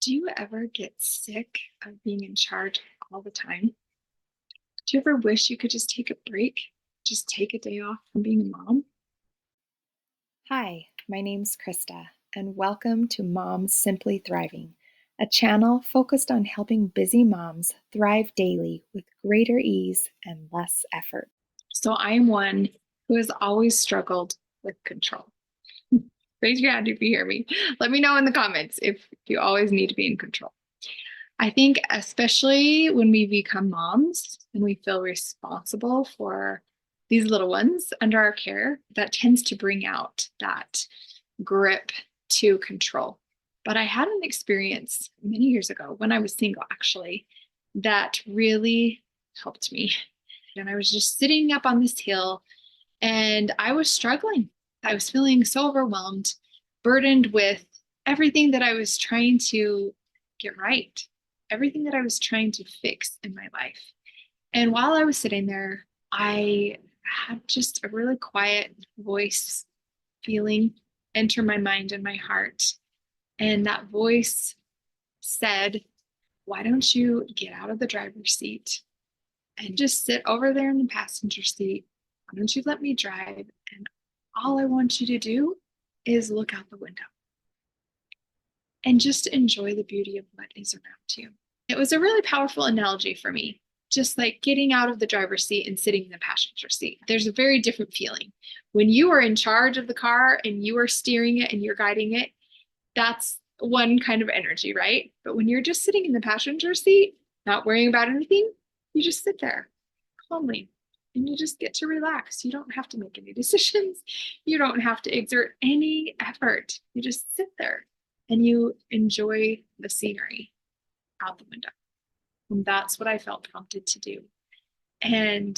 Do you ever get sick of being in charge all the time? Do you ever wish you could just take a break, just take a day off from being a mom? Hi, my name's Krista, and welcome to Moms Simply Thriving, a channel focused on helping busy moms thrive daily with greater ease and less effort. So I'm one who has always struggled with control. Raise your hand if you hear me. Let me know in the comments if you always need to be in control. I think, especially when we become moms and we feel responsible for these little ones under our care, that tends to bring out that grip to control. But I had an experience many years ago when I was single, actually, that really helped me. And I was just sitting up on this hill and I was struggling. I was feeling so overwhelmed, burdened with everything that I was trying to get right, everything that I was trying to fix in my life. And while I was sitting there, I had just a really quiet voice feeling enter my mind and my heart. And that voice said, "Why don't you get out of the driver's seat and just sit over there in the passenger seat? Why don't you let me drive? And all I want you to do is look out the window and just enjoy the beauty of what is around you." It was a really powerful analogy for me, just like getting out of the driver's seat and sitting in the passenger seat. There's a very different feeling. When you are in charge of the car and you are steering it and you're guiding it, that's one kind of energy, right? But when you're just sitting in the passenger seat, not worrying about anything, you just sit there calmly and you just get to relax. You don't have to make any decisions. You don't have to exert any effort. You just sit there and you enjoy the scenery out the window. And that's what I felt prompted to do. And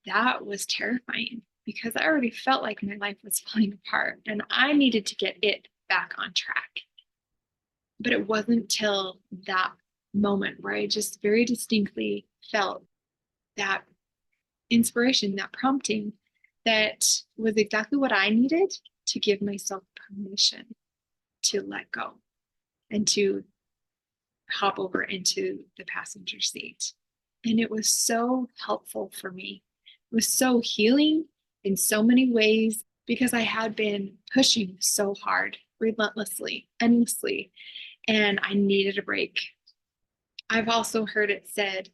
that was terrifying because I already felt like my life was falling apart and I needed to get it back on track. But it wasn't till that moment where I just very distinctly felt that inspiration, that prompting that was exactly what I needed to give myself permission to let go and to hop over into the passenger seat. And it was so helpful for me. It was so healing in so many ways because I had been pushing so hard, relentlessly, endlessly, and I needed a break. I've also heard it said,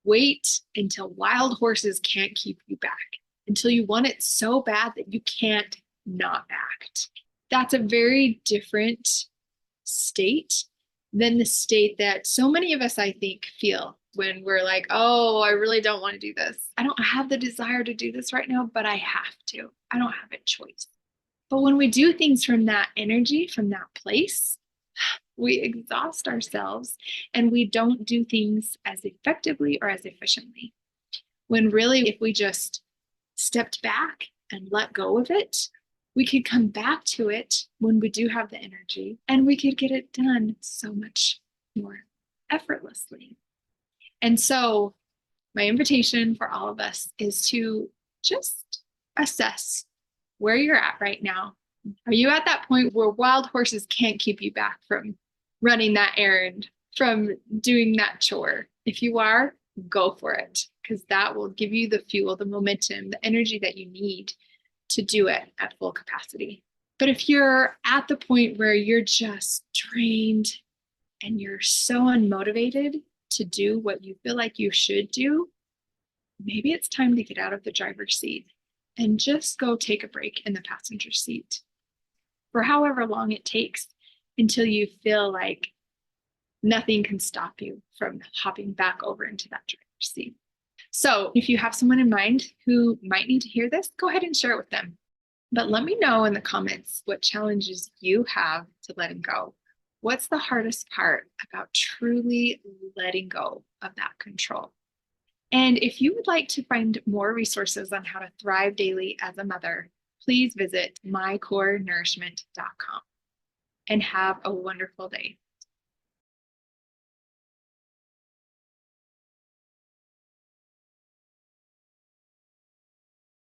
wait until wild horses can't keep you back, until you want it so bad that you can't not act. That's a very different state than the state that so many of us, I think, feel when we're like, oh, I really don't want to do this. I don't have the desire to do this right now, but I have to. I don't have a choice. But when we do things from that energy, from that place, we exhaust ourselves and we don't do things as effectively or as efficiently. When really, if we just stepped back and let go of it, we could come back to it when we do have the energy and we could get it done so much more effortlessly. And so, my invitation for all of us is to just assess where you're at right now. Are you at that point where wild horses can't keep you back from running that errand, from doing that chore? If you are, go for it, because that will give you the fuel, the momentum, the energy that you need to do it at full capacity. But if you're at the point where you're just drained and you're so unmotivated to do what you feel like you should do, maybe it's time to get out of the driver's seat and just go take a break in the passenger seat for however long it takes until you feel like nothing can stop you from hopping back over into that driver's seat. So if you have someone in mind who might need to hear this, go ahead and share it with them. But let me know in the comments what challenges you have to letting go. What's the hardest part about truly letting go of that control? And if you would like to find more resources on how to thrive daily as a mother, please visit mycorenourishment.com and have a wonderful day.